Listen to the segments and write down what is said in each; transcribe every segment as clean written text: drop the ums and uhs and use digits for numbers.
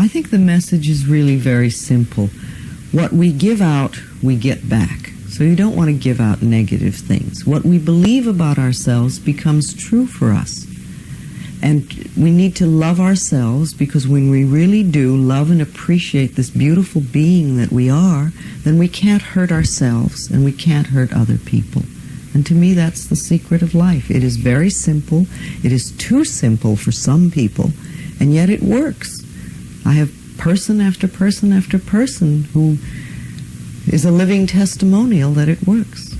I think the message is really very simple. What we give out, we get back. So you don't want to give out negative things. What we believe about ourselves becomes true for us. And we need to love ourselves, because when we really do love and appreciate this beautiful being that we are, then we can't hurt ourselves and we can't hurt other people. And to me, that's the secret of life. It is very simple. It is too simple for some people, and yet it works. I have person after person after person who is a living testimonial that it works.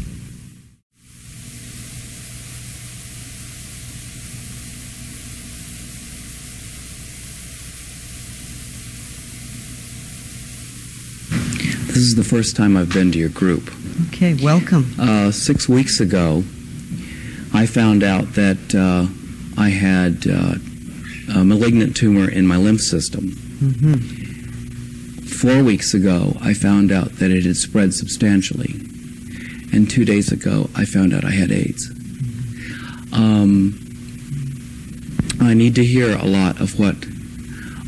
This is the first time I've been to your group. Okay, welcome. 6 weeks ago, I found out that I had a malignant tumor in my lymph system. Mm-hmm. 4 weeks ago, I found out that it had spread substantially. And 2 days ago, I found out I had AIDS. I need to hear a lot of what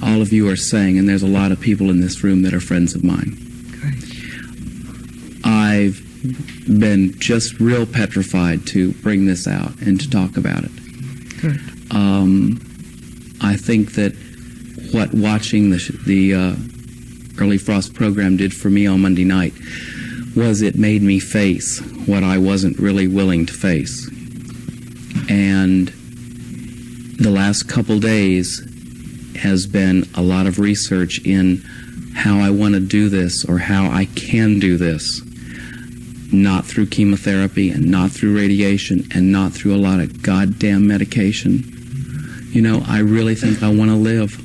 all of you are saying, and there's a lot of people in this room that are friends of mine. I've been just real petrified to bring this out and to talk about it. Good. I think that what watching the Early Frost program did for me on Monday night was it made me face what I wasn't really willing to face. And the last couple days has been a lot of research in how I want to do this, or how I can do this. Not through chemotherapy, and not through radiation, and not through a lot of goddamn medication. You know, I really think I want to live.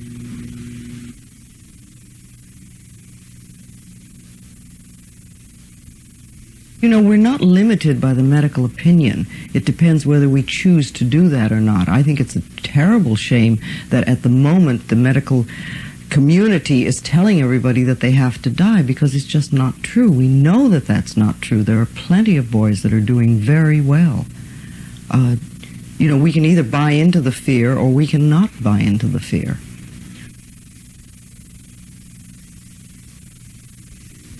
You know, we're not limited by the medical opinion. It depends whether we choose to do that or not. I think it's a terrible shame that at the moment the medical community is telling everybody that they have to die, because it's just not true. We know that that's not true. There are plenty of boys that are doing very well. You know, we can either buy into the fear or we can not buy into the fear.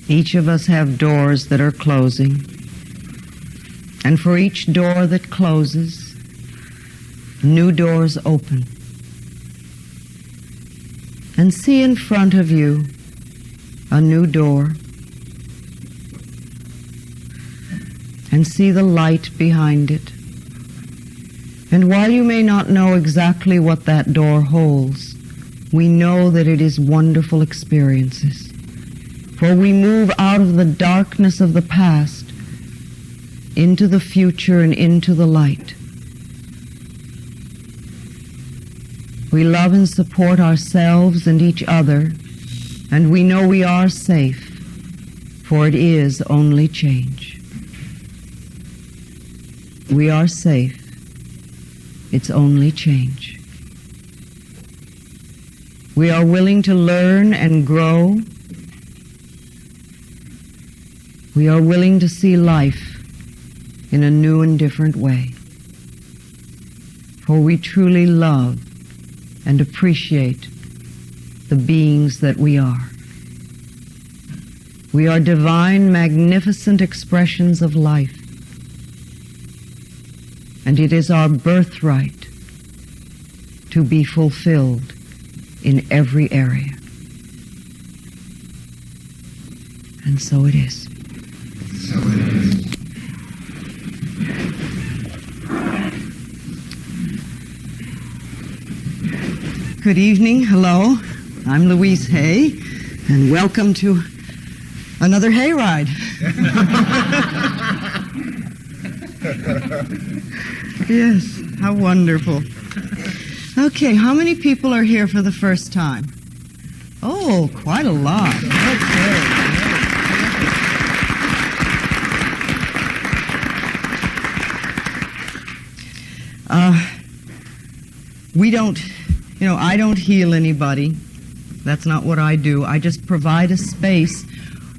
Each of us have doors that are closing, and for each door that closes, new doors open. And see in front of you a new door, and see the light behind it. And while you may not know exactly what that door holds, we know that it is wonderful experiences. For we move out of the darkness of the past into the future and into the light. We love and support ourselves and each other, and we know we are safe, for it is only change. We are safe. It's only change. We are willing to learn and grow. We are willing to see life in a new and different way. For we truly love and appreciate the beings that we are. We are divine, magnificent expressions of life. And it is our birthright to be fulfilled in every area. And so it is. So it is. Good evening. Hello. I'm Louise Hay, and welcome to another hayride. Yes, how wonderful. Okay, how many people are here for the first time? Oh, quite a lot. Okay. We don't, I don't heal anybody. That's not what I do. I just provide a space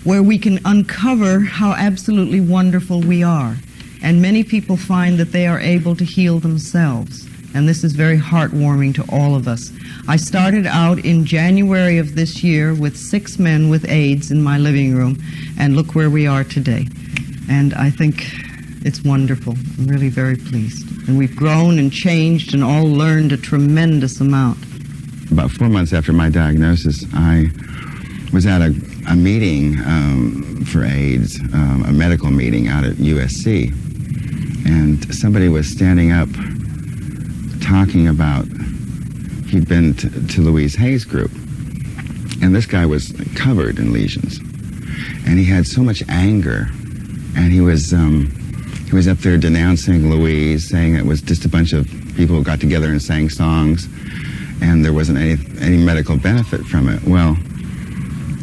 where we can uncover how absolutely wonderful we are. And many people find that they are able to heal themselves. and this is very heartwarming to all of us. I started out in January of this year with 6 men with AIDS in my living room, and look where we are today. And I think it's wonderful. I'm really very pleased. And we've grown and changed and all learned a tremendous amount. About 4 months after my diagnosis, I was at a meeting for AIDS, a medical meeting out at USC. And somebody was standing up talking about he'd been to Louise Hay's group. And this guy was covered in lesions. And he had so much anger. And he was up there denouncing Louise, saying it was just a bunch of people who got together and sang songs, and there wasn't any medical benefit from it. Well,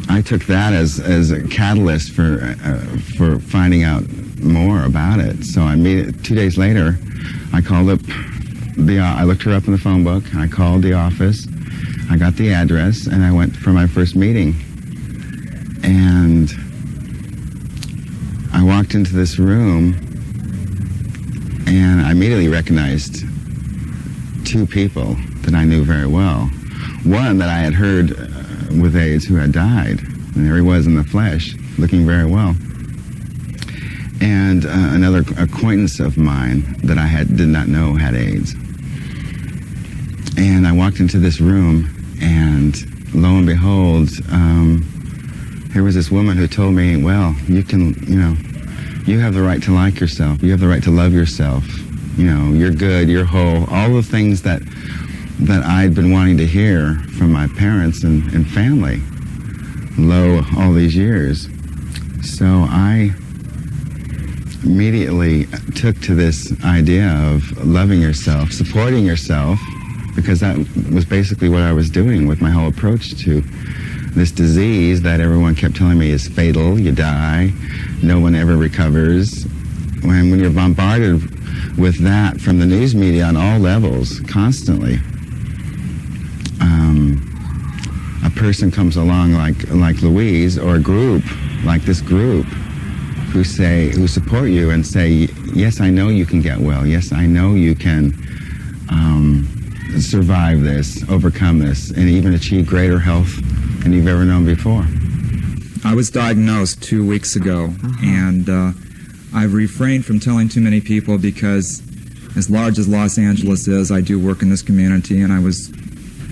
I took that as a catalyst for finding out more about it. So 2 days later, I called up I looked her up in the phone book, and I called the office, I got the address, and I went for my first meeting. And I walked into this room, and I immediately recognized 2 people that I knew very well. One that I had heard with AIDS who had died, and there he was in the flesh, looking very well. And another acquaintance of mine that I did not know had AIDS. And I walked into this room, and lo and behold, here was this woman who told me, well, you have the right to like yourself. You have the right to love yourself. You're good, you're whole. All the things that I'd been wanting to hear from my parents and family, all these years. So I immediately took to this idea of loving yourself, supporting yourself, because that was basically what I was doing with my whole approach to this disease that everyone kept telling me is fatal, you die, no one ever recovers. When you're bombarded with that from the news media on all levels, constantly, a person comes along like Louise, or a group like this group, who support you and say, yes, I know you can get well. Yes, I know you can survive this, overcome this, and even achieve greater health than you've ever known before. I was diagnosed 2 weeks ago, and I've refrained from telling too many people because, as large as Los Angeles is, I do work in this community, and I was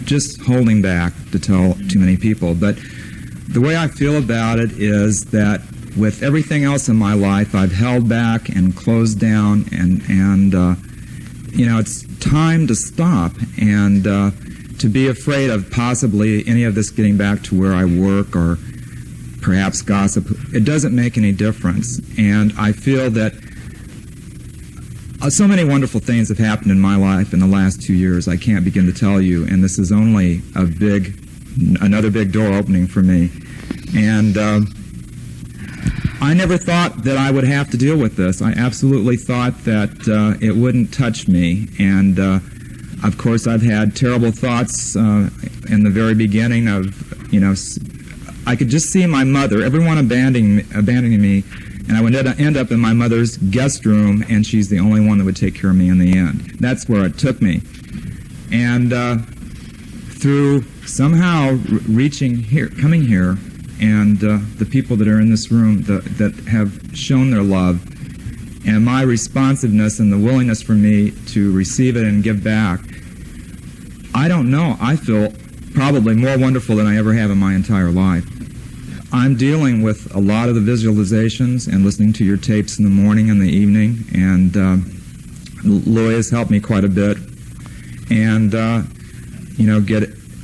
just holding back to tell too many people. But the way I feel about it is that with everything else in my life, I've held back and closed down, and it's time to stop and to be afraid of possibly any of this getting back to where I work or perhaps gossip. It doesn't make any difference. And I feel that so many wonderful things have happened in my life in the last 2 years I can't begin to tell you, and this is only another big door opening for me. And I never thought that I would have to deal with this. I absolutely thought that it wouldn't touch me. And, of course, I've had terrible thoughts in the very beginning of, I could just see my mother, everyone abandoning me, and I would end up in my mother's guest room, and she's the only one that would take care of me in the end. That's where it took me. And through somehow coming here, and the people that are in this room that have shown their love, and my responsiveness and the willingness for me to receive it and give back, I don't know, I feel probably more wonderful than I ever have in my entire life. I'm dealing with a lot of the visualizations and listening to your tapes in the morning and the evening, and Louise helped me quite a bit, and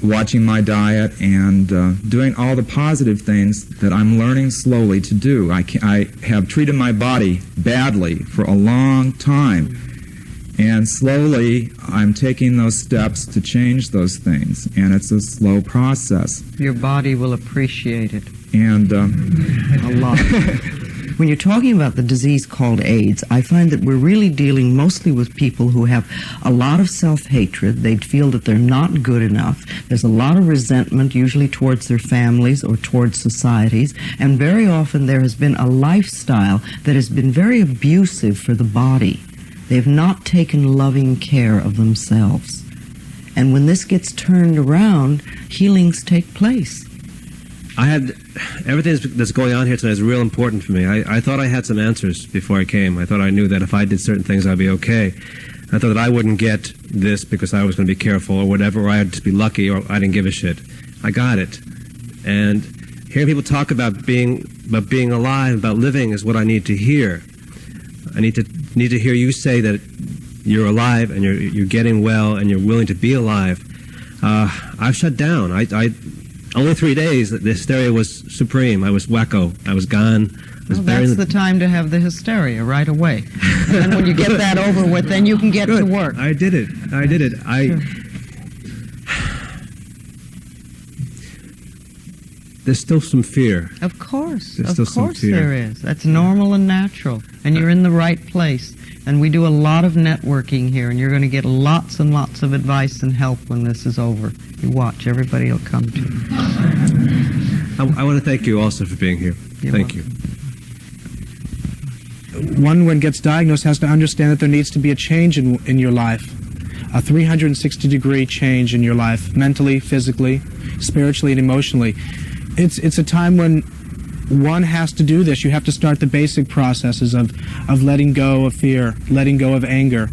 watching my diet and doing all the positive things that I'm learning slowly to do. I have treated my body badly for a long time, and slowly I'm taking those steps to change those things, and it's a slow process. Your body will appreciate it. And a lot. When you're talking about the disease called AIDS, I find that we're really dealing mostly with people who have a lot of self-hatred. They feel that they're not good enough. There's a lot of resentment, usually towards their families or towards societies, and very often there has been a lifestyle that has been very abusive for the body. They've not taken loving care of themselves. And when this gets turned around, healings take place. I had everything that's going on here tonight is real important for me. I thought I had some answers before I came. I thought I knew that if I did certain things, I'd be okay. I thought that I wouldn't get this because I was going to be careful or whatever, or I'd just be lucky, or I didn't give a shit. I got it. And hearing people talk about being alive, about living, is what I need to hear. I need to hear you say that you're alive and you're getting well and you're willing to be alive. I've shut down. Only 3 days, the hysteria was supreme. I was wacko. I was gone. Well, that's the time to have the hysteria right away. And then when you get that over with, then you can get to work. I did it. Sure. There's still some fear. Of course. There's still some fear. There is. That's normal and natural. And you're in the right place. And we do a lot of networking here, and you're going to get lots and lots of advice and help when this is over. You watch. Everybody will come to you. I want to thank you also for being here. Thank you. One, when gets diagnosed, has to understand that there needs to be a change in your life, a 360-degree change in your life, mentally, physically, spiritually, and emotionally. It's a time when one has to do this. You have to start the basic processes of letting go of fear, letting go of anger.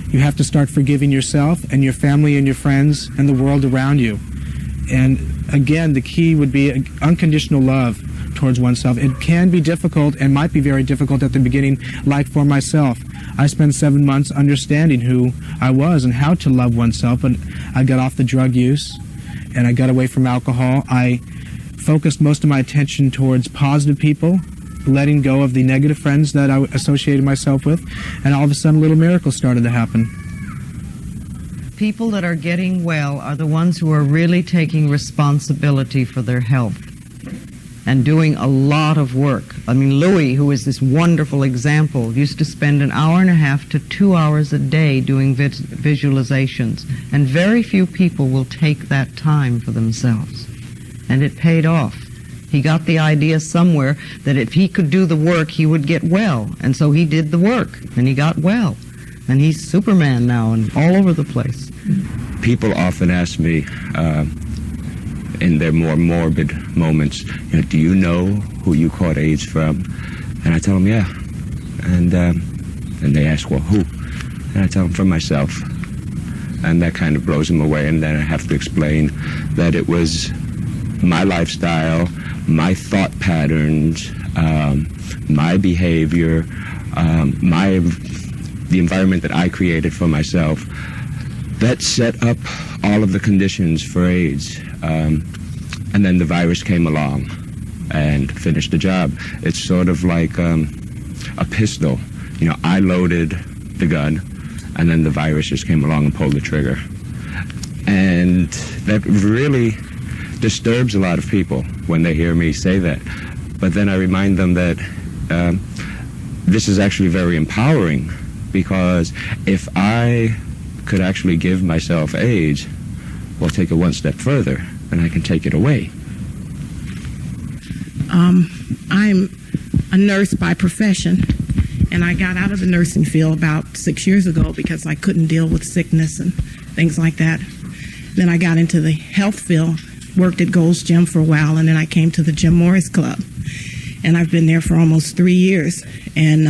You have to start forgiving yourself and your family and your friends and the world around you. And again, the key would be unconditional love towards oneself. It can be difficult and might be very difficult at the beginning, like for myself. I spent 7 months understanding who I was and how to love oneself, but I got off the drug use and I got away from alcohol. I focused most of my attention towards positive people, letting go of the negative friends that I associated myself with, and all of a sudden little miracles started to happen. People that are getting well are the ones who are really taking responsibility for their health and doing a lot of work. I mean, Louis, who is this wonderful example, used to spend 1.5 hours to 2 hours a day doing visualizations, and very few people will take that time for themselves. And it paid off. He got the idea somewhere that if he could do the work, he would get well. And so he did the work, and he got well. And he's Superman now and all over the place. People often ask me, in their more morbid moments, do you know who you caught AIDS from? And I tell them, yeah. And they ask, well, who? And I tell them, from myself. And that kind of blows them away. And then I have to explain that it was my lifestyle, my thought patterns, my behavior, the environment that I created for myself that set up all of the conditions for AIDS. And then the virus came along and finished the job. It's sort of like a pistol. I loaded the gun, and then the virus just came along and pulled the trigger. And that really disturbs a lot of people when they hear me say that. But then I remind them that this is actually very empowering, because if I could actually give myself AIDS, we'll take it one step further, and I can take it away. I'm a nurse by profession, and I got out of the nursing field about 6 years ago because I couldn't deal with sickness and things like that. Then I got into the health field, worked at Gold's Gym for a while, and then I came to the Jim Morris Club. And I've been there for almost 3 years, and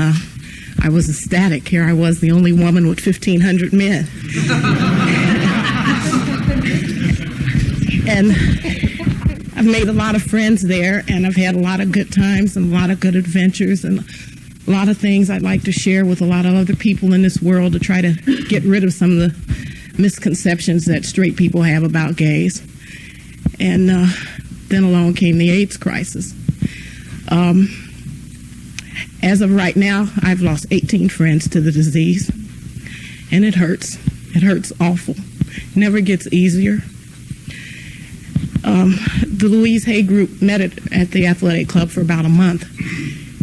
I was ecstatic. Here I was, the only woman with 1,500 men. And I've made a lot of friends there, and I've had a lot of good times and a lot of good adventures and a lot of things I'd like to share with a lot of other people in this world to try to get rid of some of the misconceptions that straight people have about gays. And then along came the AIDS crisis. As of right now, I've lost 18 friends to the disease, and it hurts. It hurts awful. Never gets easier. The Louise Hay group met at the athletic club for about a month,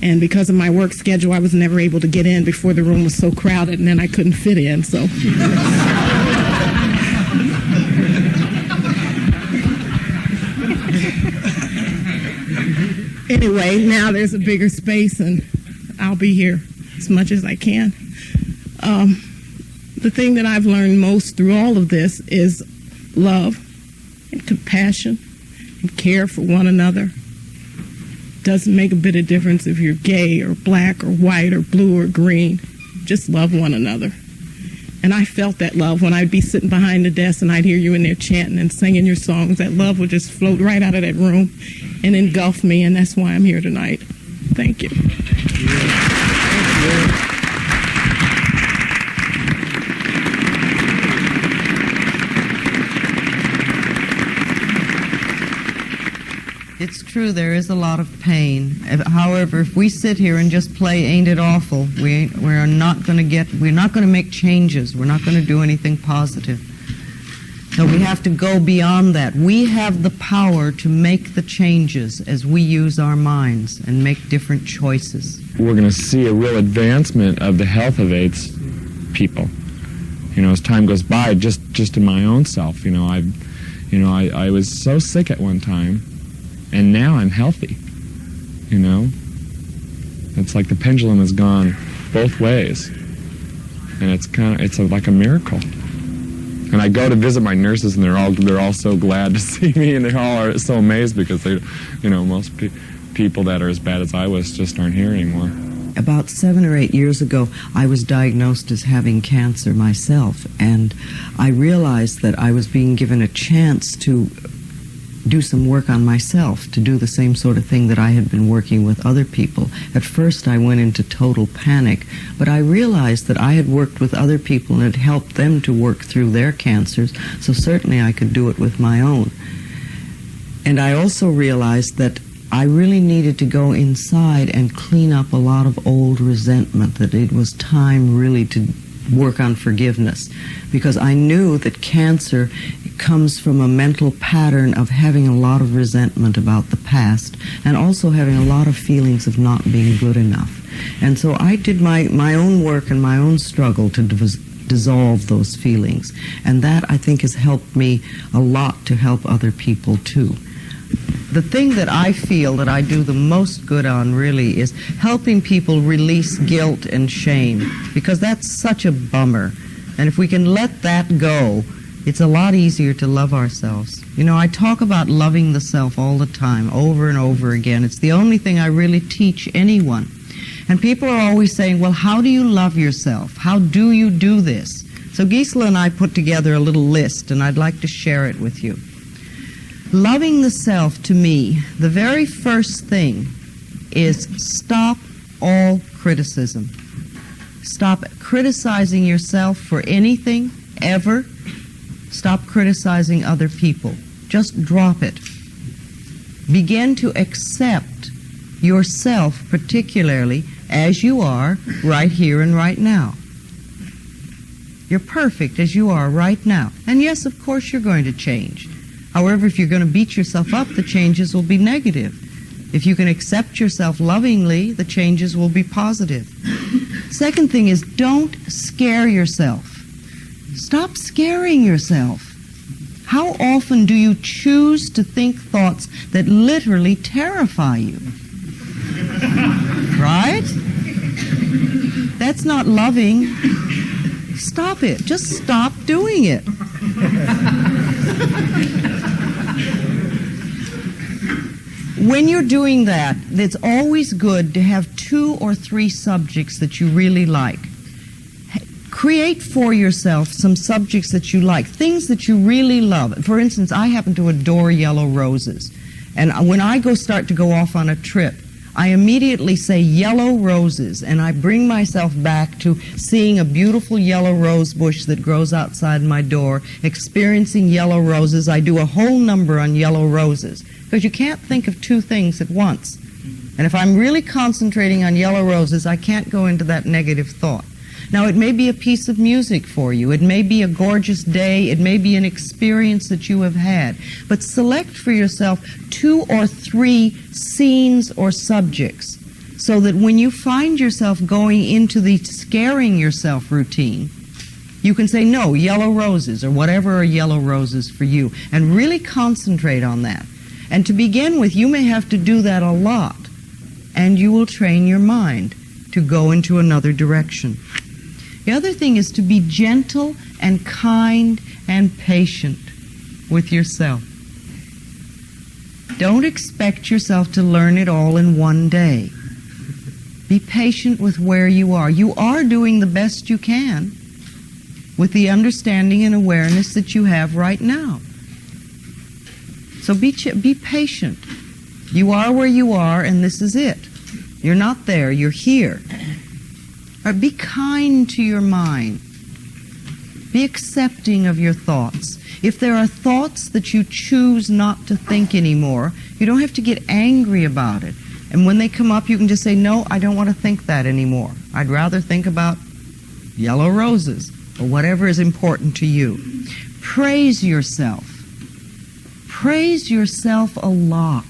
and because of my work schedule, I was never able to get in before the room was so crowded, and then I couldn't fit in, so... Anyway, now there's a bigger space, and I'll be here as much as I can. The thing that I've learned most through all of this is love and compassion and care for one another. Doesn't make a bit of difference if you're gay or black or white or blue or green. Just love one another. And I felt that love when I'd be sitting behind the desk and I'd hear you in there chanting and singing your songs. That love would just float right out of that room and engulf me, and that's why I'm here tonight. Thank you. It's true, there is a lot of pain. However, if we sit here and just play Ain't It Awful, we're not going to make changes. We're not going to do anything positive. So we have to go beyond that. We have the power to make the changes as we use our minds and make different choices. We're going to see a real advancement of the health of AIDS people. You know, as time goes by, just in my own self, I was so sick at one time. And now I'm healthy, you know. It's like the pendulum has gone both ways, and it's like a miracle. And I go to visit my nurses, and they're all so glad to see me, and they all are so amazed because most people that are as bad as I was just aren't here anymore. About 7 or 8 years ago, I was diagnosed as having cancer myself, and I realized that I was being given a chance to do some work on myself, to do the same sort of thing that I had been working with other people. At first I went into total panic, but I realized that I had worked with other people and had helped them to work through their cancers, so certainly I could do it with my own. And I also realized that I really needed to go inside and clean up a lot of old resentment, that it was time really to work on forgiveness, because I knew that cancer comes from a mental pattern of having a lot of resentment about the past and also having a lot of feelings of not being good enough. And so I did my own work and my own struggle to dissolve those feelings, and that I think has helped me a lot to help other people too. The thing that I feel that I do the most good on really is helping people release guilt and shame, because that's such a bummer. And if we can let that go, it's a lot easier to love ourselves. You know, I talk about loving the self all the time, over and over again. It's the only thing I really teach anyone. And people are always saying, well, how do you love yourself? How do you do this? So Gisela and I put together a little list, and I'd like to share it with you. Loving the self, to me, the very first thing is stop all criticism. Stop criticizing yourself for anything, ever. Stop criticizing other people. Just drop it. Begin to accept yourself, particularly as you are right here and right now. You're perfect as you are right now. And yes, of course, you're going to change. However, if you're going to beat yourself up, the changes will be negative. If you can accept yourself lovingly, the changes will be positive. Second thing is, don't scare yourself. Stop scaring yourself. How often do you choose to think thoughts that literally terrify you? Right? That's not loving. Stop it. Just stop doing it. When you're doing that, it's always good to have 2 or 3 subjects that you really like. Create for yourself some subjects that you like, things that you really love. For instance, I happen to adore yellow roses. And when I start to go off on a trip, I immediately say yellow roses, and I bring myself back to seeing a beautiful yellow rose bush that grows outside my door, experiencing yellow roses. I do a whole number on yellow roses, because you can't think of 2 things at once. And if I'm really concentrating on yellow roses, I can't go into that negative thought. Now, it may be a piece of music for you. It may be a gorgeous day. It may be an experience that you have had. But select for yourself 2 or 3 scenes or subjects, so that when you find yourself going into the scaring yourself routine, you can say, no, yellow roses, or whatever are yellow roses for you, and really concentrate on that. And to begin with, you may have to do that a lot, and you will train your mind to go into another direction. The other thing is to be gentle and kind and patient with yourself. Don't expect yourself to learn it all in one day. Be patient with where you are. You are doing the best you can with the understanding and awareness that you have right now. So be patient. You are where you are, and this is it. You're not there, you're here. Be kind to your mind. Be accepting of your thoughts. If there are thoughts that you choose not to think anymore, you don't have to get angry about it. And when they come up, you can just say, no, I don't want to think that anymore. I'd rather think about yellow roses or whatever is important to you. Praise yourself. Praise yourself a lot.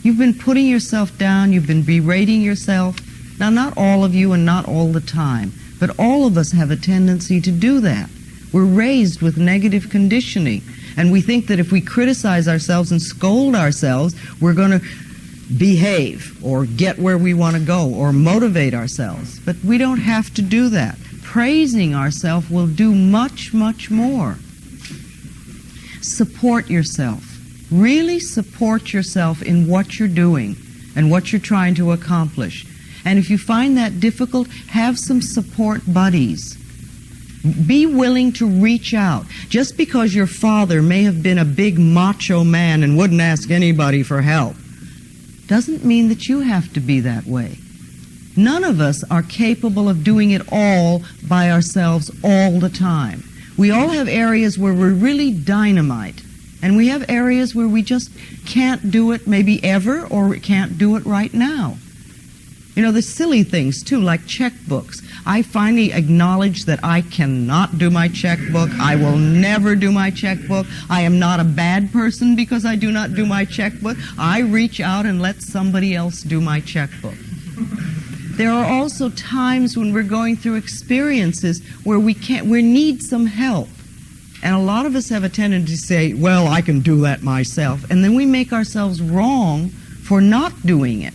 You've been putting yourself down, you've been berating yourself. Now, not all of you and not all the time, but all of us have a tendency to do that. We're raised with negative conditioning, and we think that if we criticize ourselves and scold ourselves, we're going to behave or get where we want to go or motivate ourselves. But we don't have to do that. Praising ourselves will do much, much more. Support yourself. Really support yourself in what you're doing and what you're trying to accomplish. And if you find that difficult, have some support buddies. Be willing to reach out. Just because your father may have been a big macho man and wouldn't ask anybody for help, doesn't mean that you have to be that way. None of us are capable of doing it all by ourselves all the time. We all have areas where we're really dynamite, and we have areas where we just can't do it maybe ever, or can't do it right now. You know, the silly things, too, like checkbooks. I finally acknowledge that I cannot do my checkbook. I will never do my checkbook. I am not a bad person because I do not do my checkbook. I reach out and let somebody else do my checkbook. There are also times when we're going through experiences where we need some help. And a lot of us have a tendency to say, well, I can do that myself. And then we make ourselves wrong for not doing it.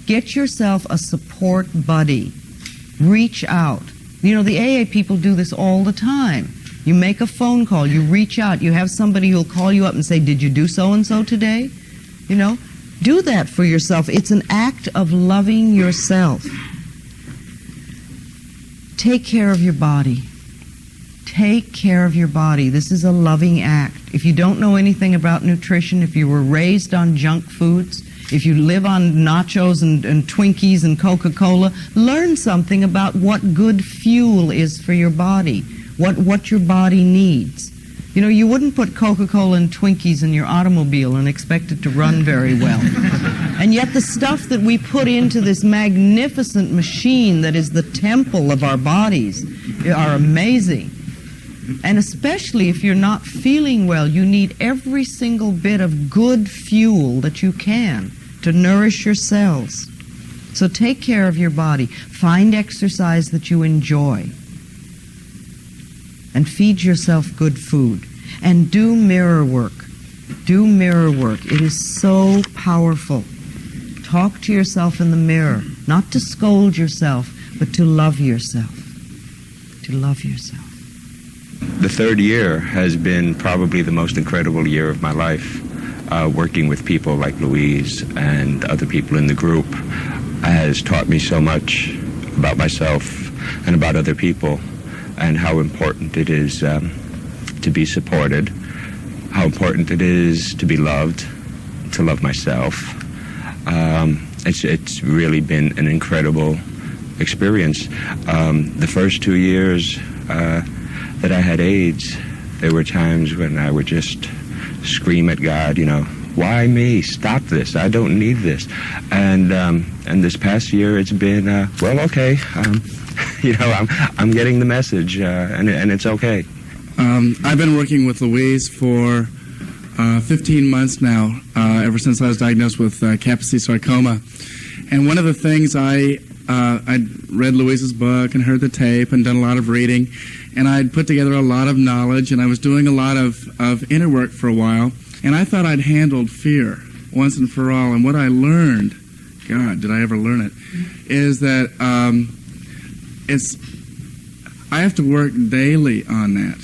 Get yourself a support buddy. Reach out. You know, the AA people do this all the time. You make a phone call, you reach out, you have somebody who'll call you up and say, did you do so-and-so today? You know, do that for yourself. It's an act of loving yourself. Take care of your body. Take care of your body. This is a loving act. If you don't know anything about nutrition, if you were raised on junk foods, if you live on nachos and Twinkies and Coca-Cola, learn something about what good fuel is for your body, what your body needs. You know, you wouldn't put Coca-Cola and Twinkies in your automobile and expect it to run very well. And yet the stuff that we put into this magnificent machine that is the temple of our bodies are amazing. And especially if you're not feeling well, you need every single bit of good fuel that you can to nourish your cells. So take care of your body. Find exercise that you enjoy. And feed yourself good food. And do mirror work. Do mirror work. It is so powerful. Talk to yourself in the mirror. Not to scold yourself, but to love yourself. To love yourself. The third year has been probably the most incredible year of my life. Working with people like Louise and other people in the group has taught me so much about myself and about other people, and how important it is to be supported, how important it is to be loved, to love myself. It's really been an incredible experience. The first 2 years that I had AIDS, there were times when I would just scream at God, you know, why me? Stop this. I don't need this. And this past year, it's been well, okay. You know, I'm getting the message, and it's okay. I've been working with Louise for 15 months now, ever since I was diagnosed with Kaposi sarcoma. And one of the things I'd read Louise's book and heard the tape and done a lot of reading, and I'd put together a lot of knowledge, and I was doing a lot of inner work for a while, and I thought I'd handled fear once and for all. And what I learned, God, did I ever learn it, is that it's I have to work daily on that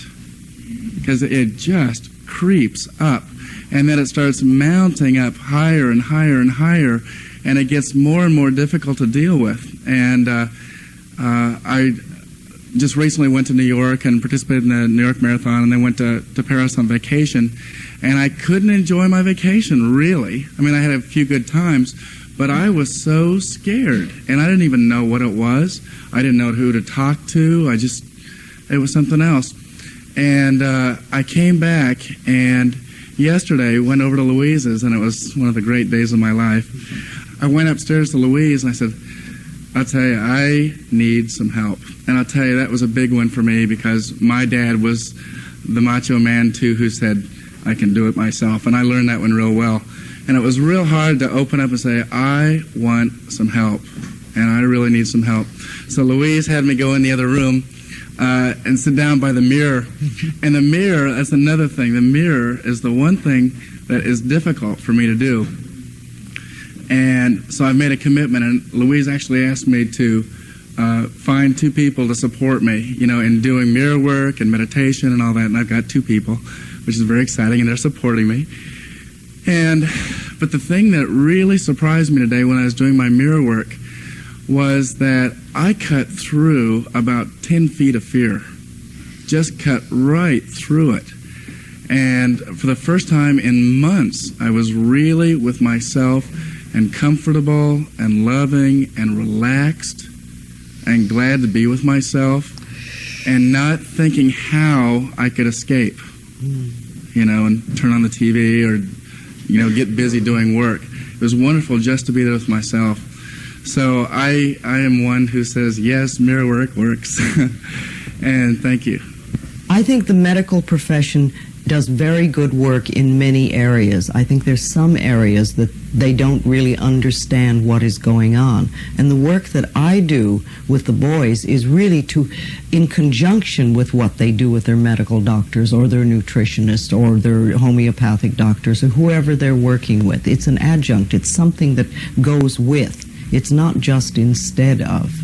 because it just creeps up, and then it starts mounting up higher and higher and higher, and it gets more and more difficult to deal with. And I just recently went to New York and participated in the New York Marathon, and then went to Paris on vacation, and I couldn't enjoy my vacation, really. I mean, I had a few good times, but I was so scared, and I didn't even know what it was. I didn't know who to talk to. It was something else. And I came back, and yesterday went over to Louise's, and it was one of the great days of my life. I went upstairs to Louise, and I said, I'll tell you, I need some help. And I'll tell you, that was a big one for me, because my dad was the macho man, too, who said, I can do it myself. And I learned that one real well. And it was real hard to open up and say, I want some help, and I really need some help. So Louise had me go in the other room and sit down by the mirror. And the mirror, that's another thing. The mirror is the one thing that is difficult for me to do. And so I've made a commitment, and Louise actually asked me to find 2 people to support me, in doing mirror work and meditation and all that. And I've got 2 people, which is very exciting, and they're supporting me. But the thing that really surprised me today when I was doing my mirror work was that I cut through about 10 feet of fear. Just cut right through it. And for the first time in months, I was really with myself and comfortable and loving and relaxed and glad to be with myself and not thinking how I could escape, and turn on the TV or, get busy doing work. It was wonderful just to be there with myself. So I am one who says, yes, mirror work works. And thank you. I think the medical profession does very good work in many areas. I think there's some areas that they don't really understand what is going on. And the work that I do with the boys is really in conjunction with what they do with their medical doctors or their nutritionists or their homeopathic doctors or whoever they're working with. It's an adjunct. It's something that goes with. It's not just instead of.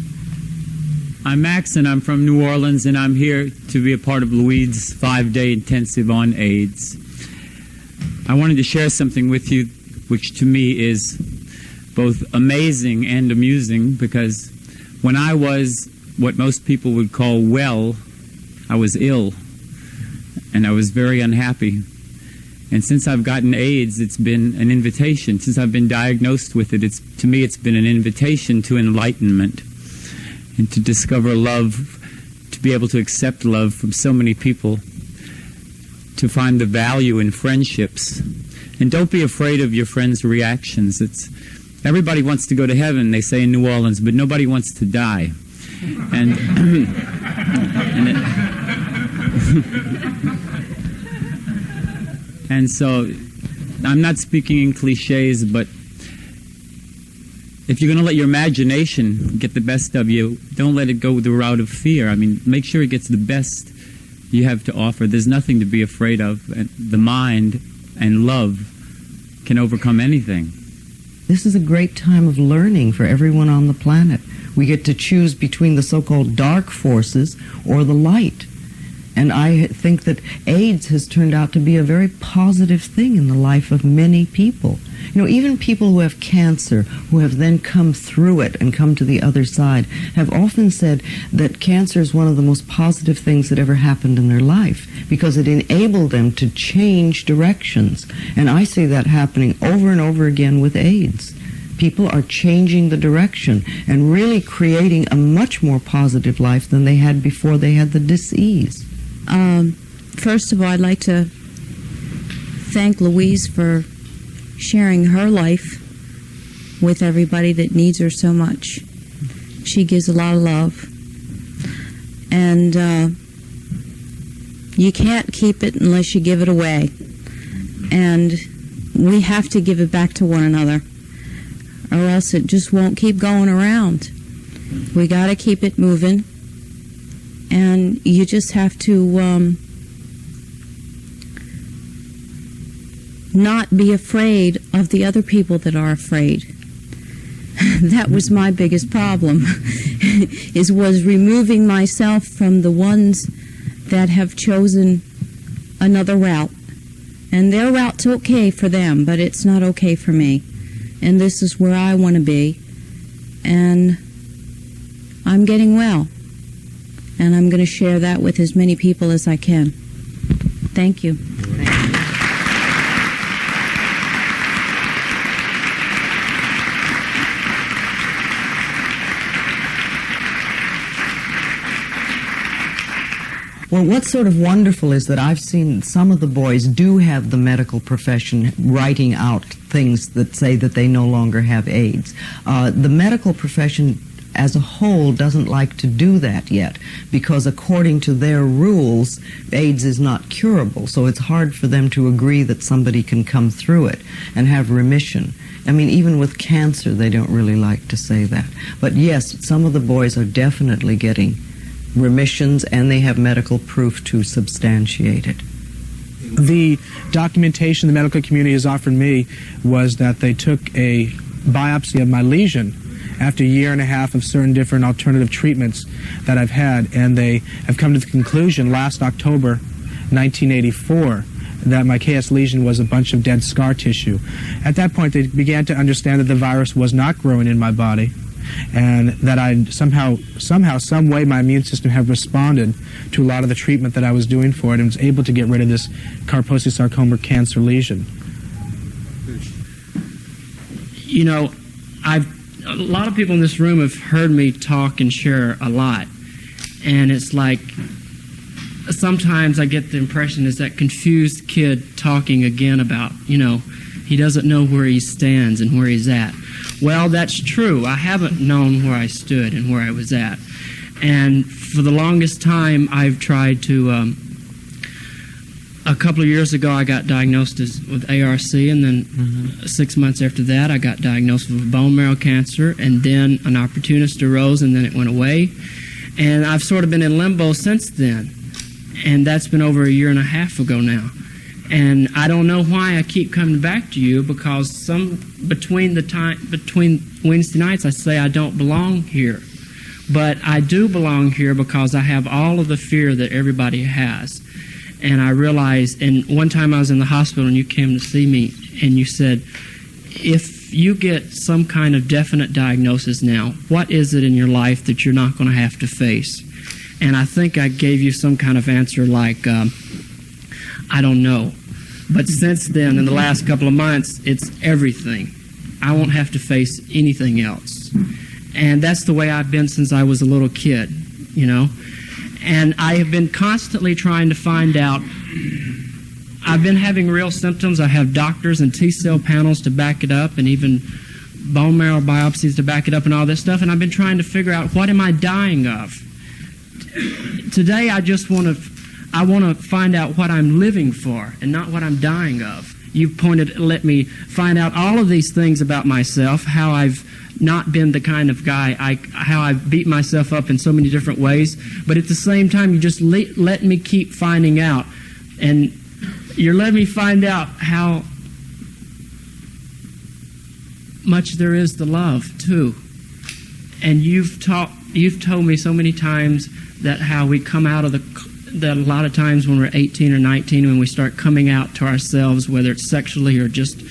I'm Max, and I'm from New Orleans, and I'm here to be a part of Louise's 5-day intensive on AIDS. I wanted to share something with you which to me is both amazing and amusing, because when I was what most people would call well, I was ill, and I was very unhappy. And since I've gotten AIDS, it's been an invitation. Since I've been diagnosed with it, to me it's been an invitation to enlightenment and to discover love, to be able to accept love from so many people, to find the value in friendships. And don't be afraid of your friends' reactions. Everybody wants to go to heaven, they say in New Orleans, but nobody wants to die. And, and so I'm not speaking in cliches, but if you're going to let your imagination get the best of you, don't let it go the route of fear. I mean, make sure it gets the best you have to offer. There's nothing to be afraid of. And the mind and love can overcome anything. This is a great time of learning for everyone on the planet. We get to choose between the so-called dark forces or the light. And I think that AIDS has turned out to be a very positive thing in the life of many people. Even people who have cancer, who have then come through it and come to the other side, have often said that cancer is one of the most positive things that ever happened in their life, because it enabled them to change directions. And I see that happening over and over again with AIDS. People are changing the direction and really creating a much more positive life than they had before they had the disease. First of all, I'd like to thank Louise for sharing her life with everybody that needs her so much. She gives a lot of love. And you can't keep it unless you give it away. And we have to give it back to one another, or else it just won't keep going around. We got to keep it moving. And you just have to not be afraid of the other people that are afraid. That was my biggest problem, was removing myself from the ones that have chosen another route. And their route's okay for them, but it's not okay for me. And this is where I want to be. And I'm getting well. And I'm going to share that with as many people as I can. Thank you. Well, what's sort of wonderful is that I've seen some of the boys do have the medical profession writing out things that say that they no longer have AIDS. The medical profession as a whole doesn't like to do that yet, because according to their rules, AIDS is not curable, so it's hard for them to agree that somebody can come through it and have remission. I mean, even with cancer, they don't really like to say that. But yes, some of the boys are definitely getting remissions, and they have medical proof to substantiate it. The documentation the medical community has offered me was that they took a biopsy of my lesion after a year and a half of certain different alternative treatments that I've had, and they have come to the conclusion last October 1984 that my KS lesion was a bunch of dead scar tissue. At that point, they began to understand that the virus was not growing in my body, and that I somehow, some way, my immune system had responded to a lot of the treatment that I was doing for it and was able to get rid of this Kaposi sarcoma cancer lesion. You know, a lot of people in this room have heard me talk and share a lot, and it's like sometimes I get the impression is that confused kid talking again about, he doesn't know where he stands and where he's at. Well, that's true. I haven't known where I stood and where I was at. And for the longest time, I've tried to... a couple of years ago, I got diagnosed with ARC, and then 6 months after that, I got diagnosed with bone marrow cancer, and then an opportunist arose, and then it went away. And I've sort of been in limbo since then. And that's been over a year and a half ago now. And I don't know why I keep coming back to you, because between Wednesday nights I say I don't belong here. But I do belong here because I have all of the fear that everybody has. And I realized, and one time I was in the hospital and you came to see me and you said, if you get some kind of definite diagnosis now, what is it in your life that you're not going to have to face? And I think I gave you some kind of answer like, I don't know. But since then, in the last couple of months, it's everything. I won't have to face anything else. And that's the way I've been since I was a little kid, And I have been constantly trying to find out. I've been having real symptoms. I have doctors and T-cell panels to back it up, and even bone marrow biopsies to back it up and all this stuff. And I've been trying to figure out, what am I dying of? Today, I just want to find out what I'm living for and not what I'm dying of. You've let me find out all of these things about myself, how I've not been the kind of guy, how I've beat myself up in so many different ways, but at the same time, you just let me keep finding out. And you're letting me find out how much there is to love, too. And you've told me so many times that how we come out of that a lot of times when we're 18 or 19, when we start coming out to ourselves, whether it's sexually or just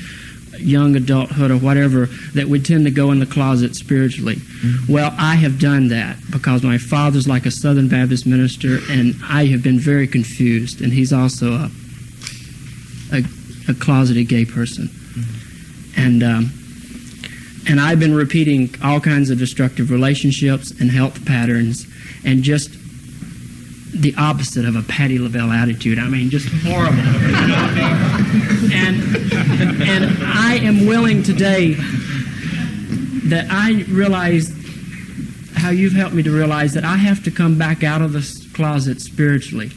young adulthood or whatever, that we tend to go in the closet spiritually. Mm-hmm. Well, I have done that because my father's like a Southern Baptist minister, and I have been very confused, and he's also a closeted gay person. Mm-hmm. And I've been repeating all kinds of destructive relationships and health patterns, and just the opposite of a Patti LaBelle attitude. I mean, just horrible. You know what I mean? And I am willing today that I realize how you've helped me to realize that I have to come back out of the closet spiritually.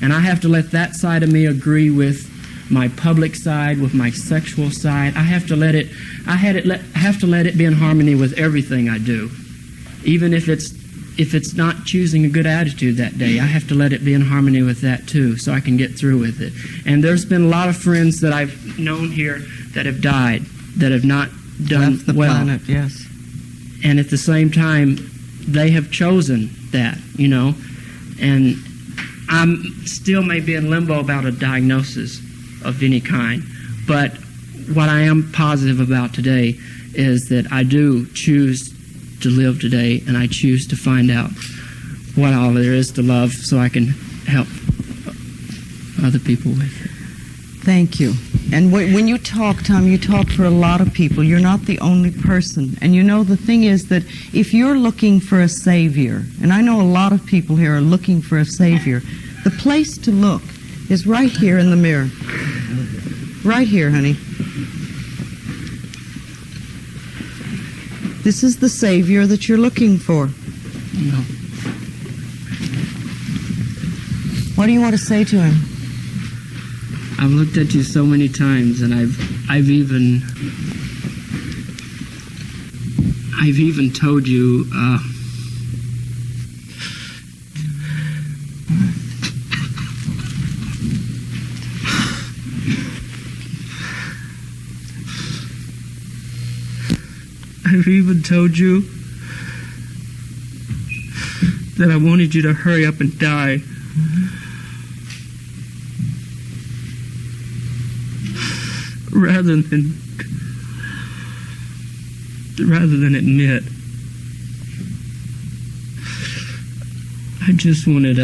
And I have to let that side of me agree with my public side, with my sexual side. I have to let it be in harmony with everything I do. Even if it's not choosing a good attitude that day, I have to let it be in harmony with that too, so I can get through with it. And there's been a lot of friends that I've known here that have died, that have not done Left the well. planet, yes. And at the same time, they have chosen that, and I'm still maybe in limbo about a diagnosis of any kind, but what I am positive about today is that I do choose to live today, and I choose to find out what all there is to love so I can help other people with it. Thank you. And when you talk, Tom, you talk for a lot of people. You're not the only person. And the thing is that if you're looking for a savior, and I know a lot of people here are looking for a savior, the place to look is right here in the mirror. Right here, honey. This is the savior that you're looking for. No. What do you want to say to him? I've looked at you so many times, and I've even told you that I wanted you to hurry up and die. Rather than admit. I just wanted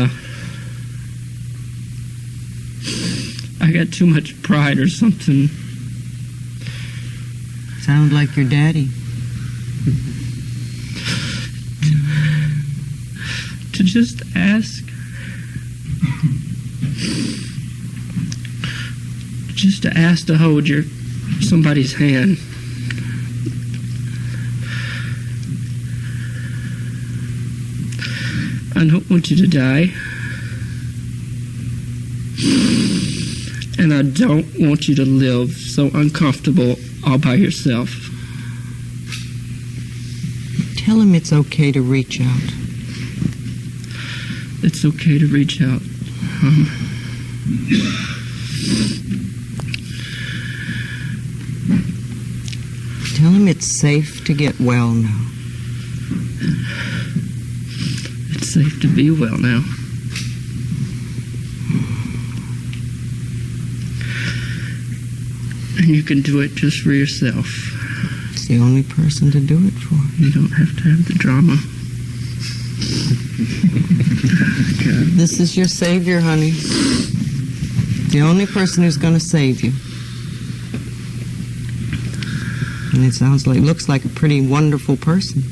I got too much pride or something. Sound like your daddy. To just ask. Just to ask to hold somebody's hand. I don't want you to die. And I don't want you to live so uncomfortable all by yourself. Tell him it's okay to reach out. It's okay to reach out. Tell him it's safe to get well now. It's safe to be well now. And you can do it just for yourself. It's the only person to do it for. You don't have to have the drama. This is your savior, honey. The only person who's going to save you. And it looks like a pretty wonderful person.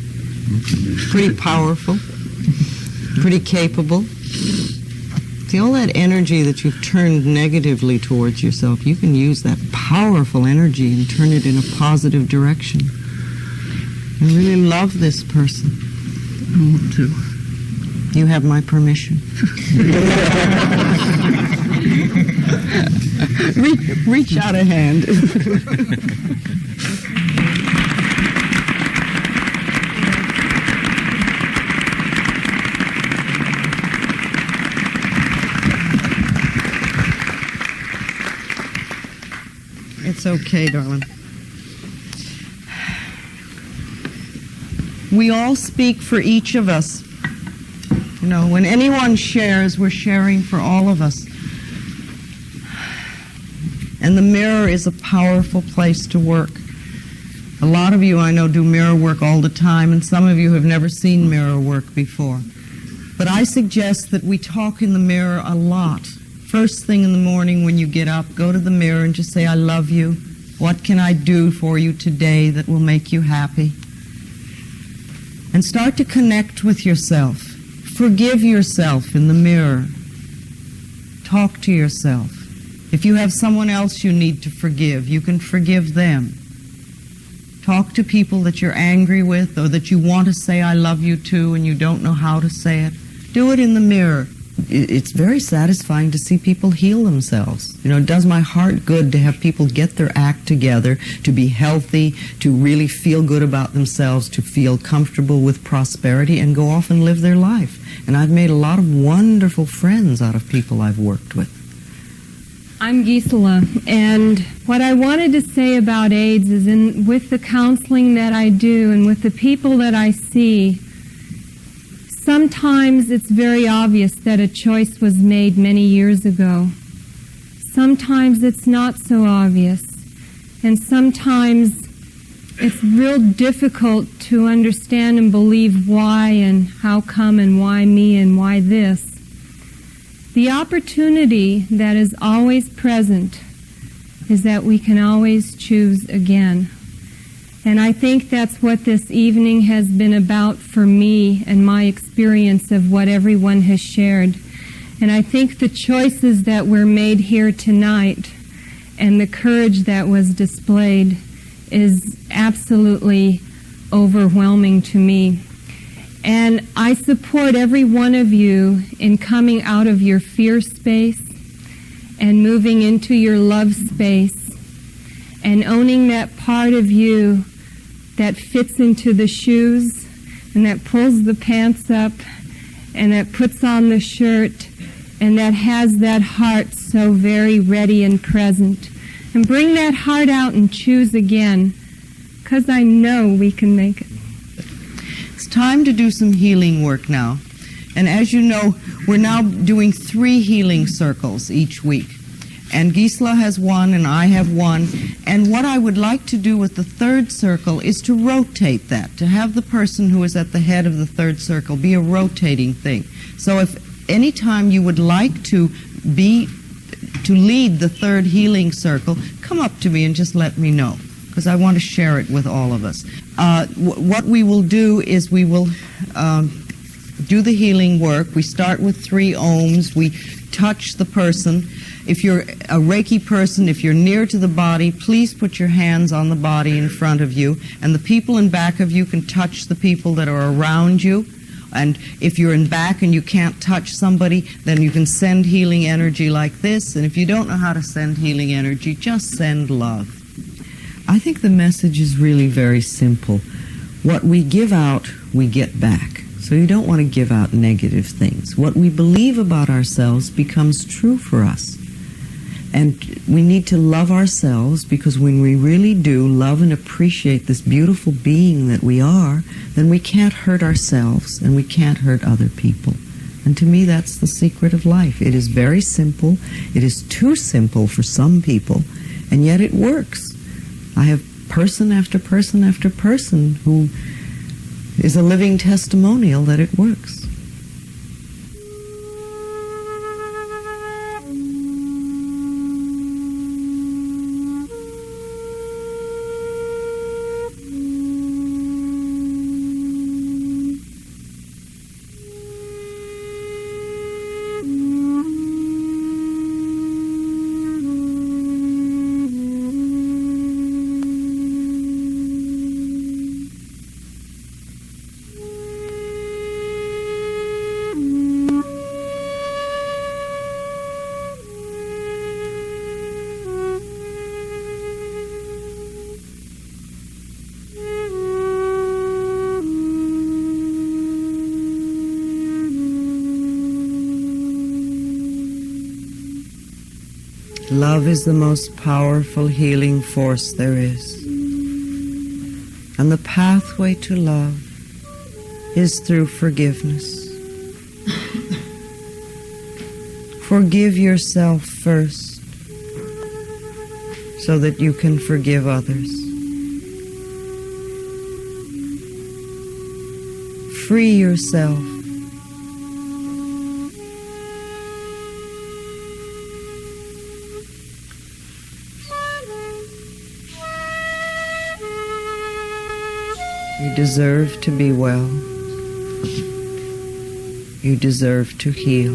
Pretty powerful. Pretty capable. See, all that energy that you've turned negatively towards yourself, you can use that powerful energy and turn it in a positive direction. And really love this person. I want to. You have my permission. Reach out a hand. It's okay, darling. We all speak for each of us. When anyone shares, we're sharing for all of us. And the mirror is a powerful place to work. A lot of you, I know, do mirror work all the time, and some of you have never seen mirror work before. But I suggest that we talk in the mirror a lot. First thing in the morning when you get up, go to the mirror and just say, I love you. What can I do for you today that will make you happy? And start to connect with yourself. Forgive yourself in the mirror. Talk to yourself. If you have someone else you need to forgive, you can forgive them. Talk to people that you're angry with or that you want to say I love you to and you don't know how to say it. Do it in the mirror. It's very satisfying to see people heal themselves. It does my heart good to have people get their act together, to be healthy, to really feel good about themselves, to feel comfortable with prosperity and go off and live their life. And I've made a lot of wonderful friends out of people I've worked with. I'm Gisela, and what I wanted to say about AIDS is with the counseling that I do and with the people that I see, Sometimes it's very obvious that a choice was made many years ago. Sometimes it's not so obvious. And sometimes it's real difficult to understand and believe why and how come and why me and why this. The opportunity that is always present is that we can always choose again. And I think that's what this evening has been about for me and my experience of what everyone has shared. And I think the choices that were made here tonight and the courage that was displayed is absolutely overwhelming to me. And I support every one of you in coming out of your fear space and moving into your love space and owning that part of you that fits into the shoes and that pulls the pants up and that puts on the shirt and that has that heart so very ready and present. And bring that heart out and choose again, because I know we can make it. It's time to do some healing work now. And as you know, we're now doing 3 healing circles each week. And Gisela has one and I have one. And what I would like to do with the 3rd circle is to rotate that, to have the person who is at the head of the 3rd circle be a rotating thing. So if any time you would like to lead the 3rd healing circle, come up to me and just let me know, because I want to share it with all of us. What we will do is we will do the healing work. We start with 3 ohms. We touch the person. If you're a Reiki person, if you're near to the body, please put your hands on the body in front of you, and the people in back of you can touch the people that are around you. And if you're in back and you can't touch somebody, then you can send healing energy like this. And if you don't know how to send healing energy, just send love. I think the message is really very simple. What we give out, we get back. So you don't want to give out negative things. What we believe about ourselves becomes true for us. And we need to love ourselves, because when we really do love and appreciate this beautiful being that we are, then we can't hurt ourselves and we can't hurt other people. And to me, that's the secret of life. It is very simple. It is too simple for some people, and yet it works. I have person after person after person who is a living testimonial that it works. Love is the most powerful healing force there is. And the pathway to love is through forgiveness. Forgive yourself first so that you can forgive others. Free yourself. You deserve to be well. You deserve to heal.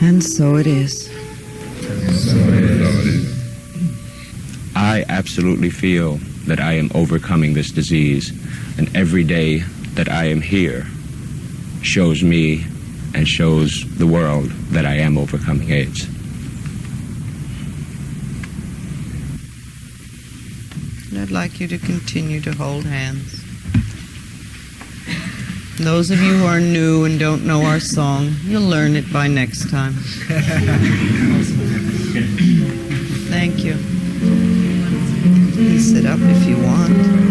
And so it is. I absolutely feel that I am overcoming this disease, and every day that I am here shows me and shows the world that I am overcoming AIDS. And I'd like you to continue to hold hands. Those of you who are new and don't know our song, you'll learn it by next time. Thank you. Please sit up if you want.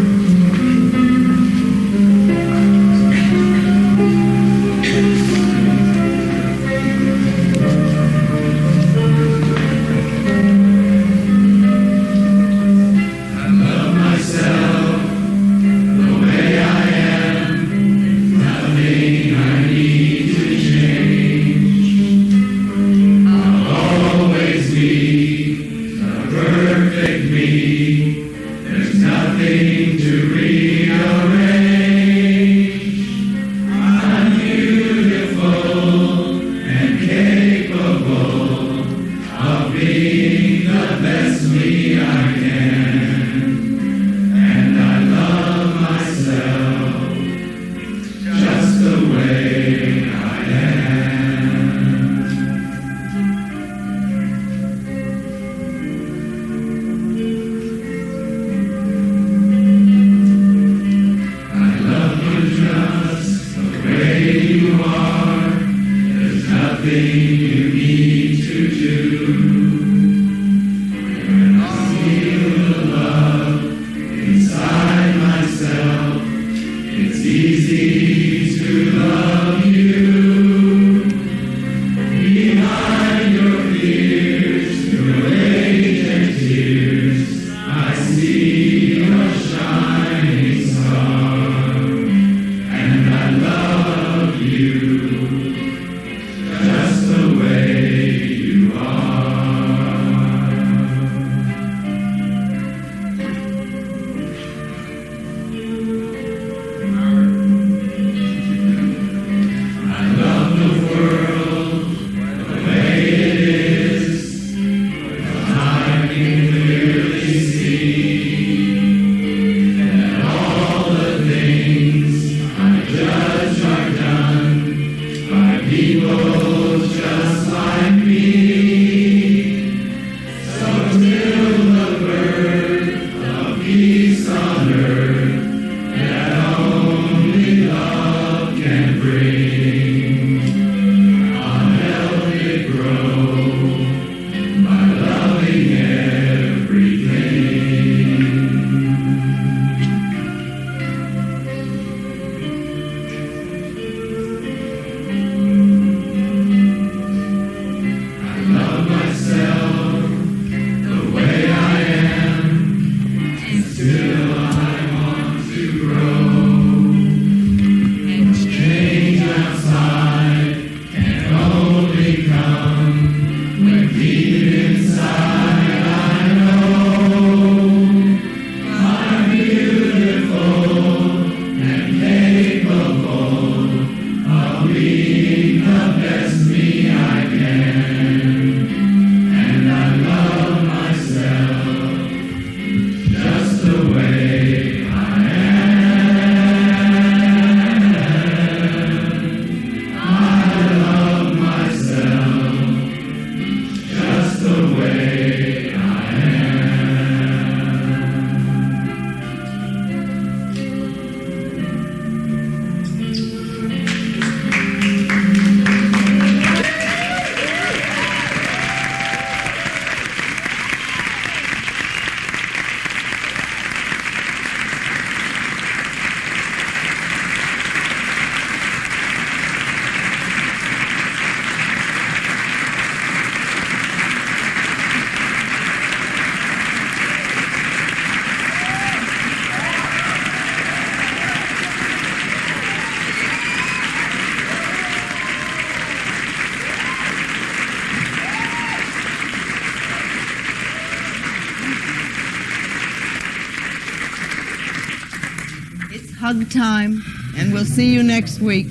Hug time, and we'll see you next week.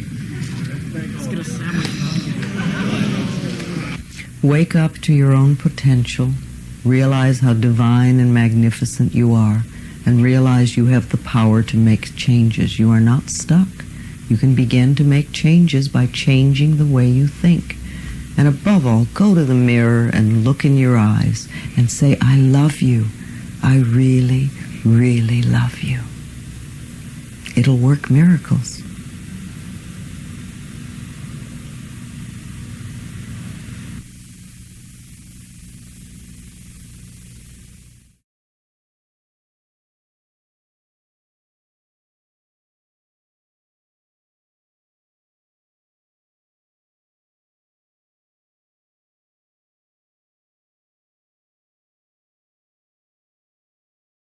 Wake up to your own potential. Realize how divine and magnificent you are, and realize you have the power to make changes. You are not stuck. You can begin to make changes by changing the way you think. And above all, go to the mirror and look in your eyes and say, I love you. I really, really love you. It'll work miracles.